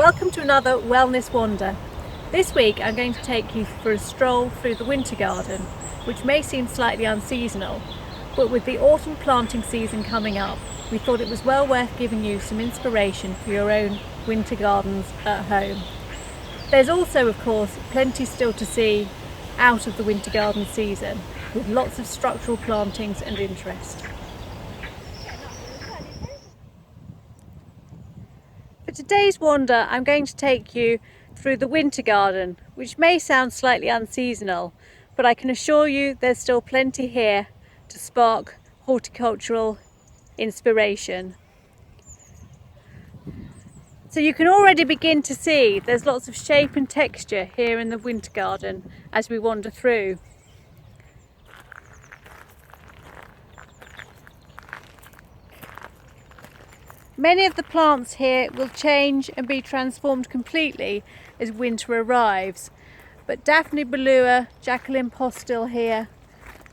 Welcome to another Wellness Wander. This week I'm going to take you for a stroll through the winter garden, which may seem slightly unseasonal, but with the autumn planting season coming up, we thought it was well worth giving you some inspiration for your own winter gardens at home. There's also, of course, plenty still to see out of the winter garden season, with lots of structural plantings and interest. For today's wander, I'm going to take you through the winter garden, which may sound slightly unseasonal, but I can assure you there's still plenty here to spark horticultural inspiration. So you can already begin to see there's lots of shape and texture here in the winter garden as we wander through. Many of the plants here will change and be transformed completely as winter arrives, but Daphne Bellua, Jacqueline Postil here,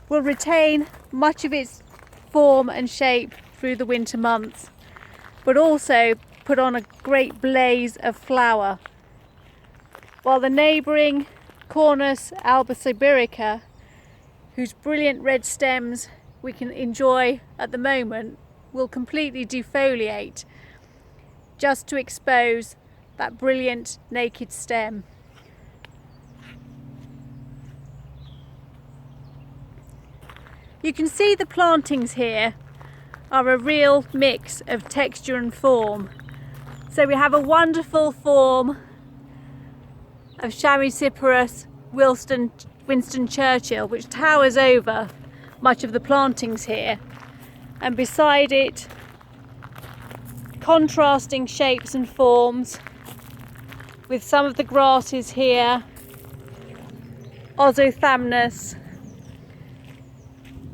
will retain much of its form and shape through the winter months, but also put on a great blaze of flower, while the neighbouring Cornus Alba Sibirica, whose brilliant red stems we can enjoy at the moment, will completely defoliate just to expose that brilliant naked stem. You can see the plantings here are a real mix of texture and form. So we have a wonderful form of CHAMAECYPARIS Winston Churchill, which towers over much of the plantings here, and beside it contrasting shapes and forms with some of the grasses here, Ozothamnus,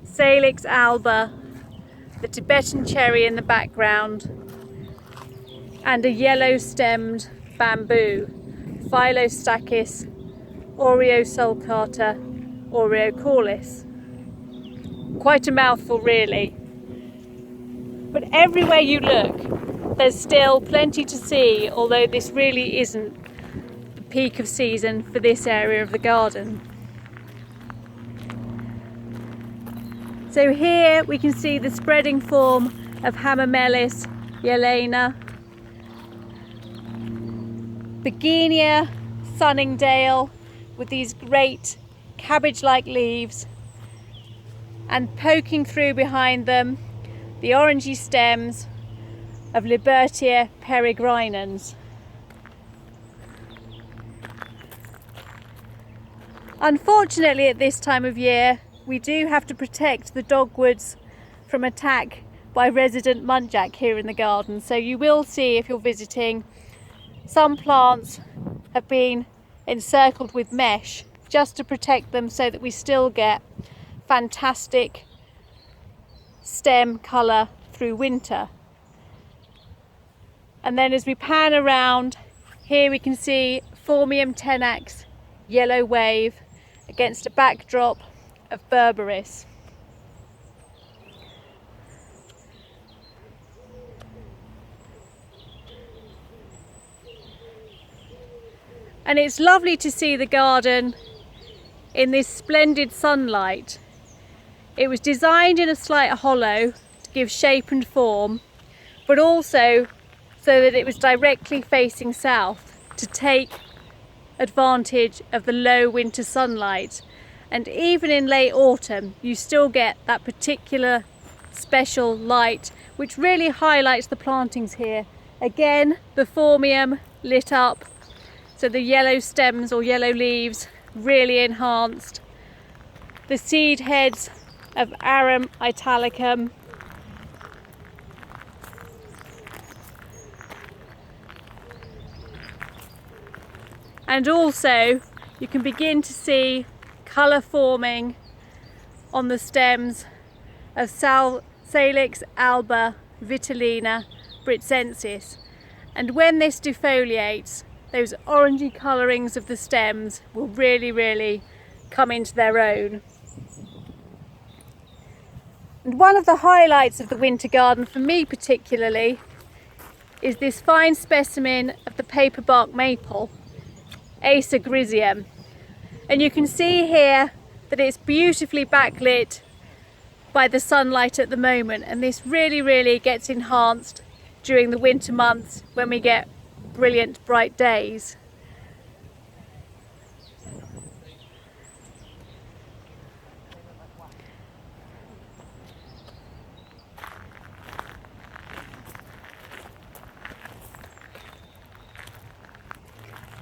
SALIX alba, the Tibetan cherry in the background, and a yellow stemmed bamboo, Phylostachys aureosulcata aureocorlis. Quite a mouthful really. But everywhere you look, there's still plenty to see, although this really isn't the peak of season for this area of the garden. So here we can see the spreading form of Hamamelis Yelena, Bergenia, Sunningdale, with these great cabbage-like leaves, and poking through behind them the orangey stems of LIBERTIA PEREGRINANS. Unfortunately, at this time of year, we do have to protect the dogwoods from attack by resident muntjac here in the garden. So you will see, if you're visiting, some plants have been encircled with mesh just to protect them, so that we still get fantastic stem colour through winter. And then as we pan around, here we can see PHORMIUM TENAX yellow wave against a backdrop of berberis. And it's lovely to see the garden in this splendid sunlight. It was designed in a slight hollow to give shape and form, but also so that it was directly facing south to take advantage of the low winter sunlight. And even in late autumn, you still get that particular special light, which really highlights the plantings here. Again, the PHORMIUM lit up, so the yellow stems or yellow leaves really enhanced. The seed heads of Arum italicum, and also you can begin to see colour forming on the stems of SALIX, ALBA, VITELLINA, BRITZENSIS. And when this defoliates, those orangey colourings of the stems will really come into their own. And one of the highlights of the winter garden for me particularly is this fine specimen of the paperbark maple, ACER GRISEUM. And you can see here that it's beautifully backlit by the sunlight at the moment, and this really gets enhanced during the winter months when we get brilliant bright days.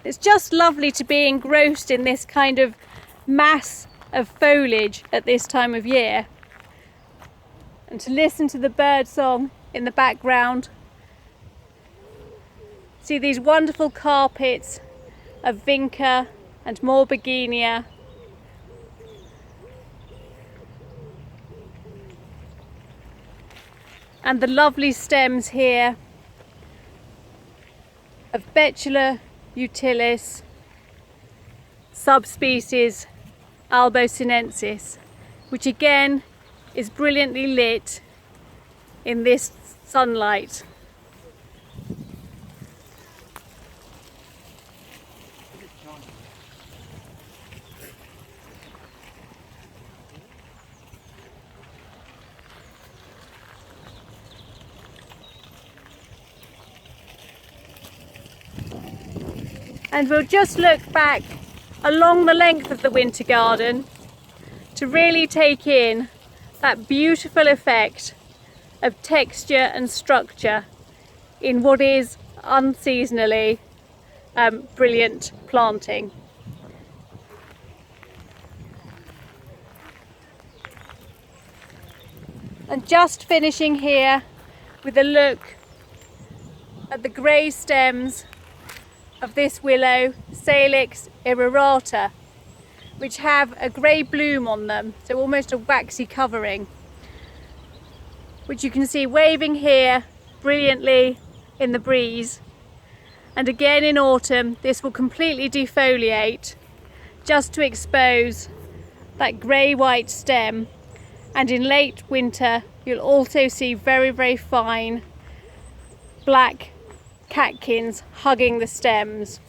It's just lovely to be engrossed in this kind of mass of foliage at this time of year, and to listen to the bird song in the background. See these wonderful carpets of vinca and more BERGENIA. And the lovely stems here of Betula utilis, subspecies ALBA sinensis, which again is brilliantly lit in this sunlight. And we'll just look back along the length of the winter garden to really take in that beautiful effect of texture and structure in what is unseasonally brilliant planting. And just finishing here with a look at the grey stems of this willow, SALIXIRRORATA, which have a grey bloom on them, so almost a waxy covering, which you can see waving here brilliantly in the breeze. And again in autumn this will completely defoliate just to expose that grey-white stem, and in late winter you'll also see very fine black catkins hugging the stems.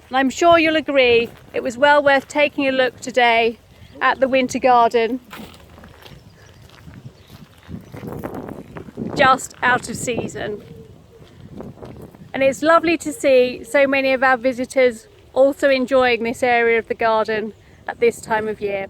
And I'm sure you'll agree it was well worth taking a look today at the winter garden, just out of season. And it's lovely to see so many of our visitors also enjoying this area of the garden at this time of year.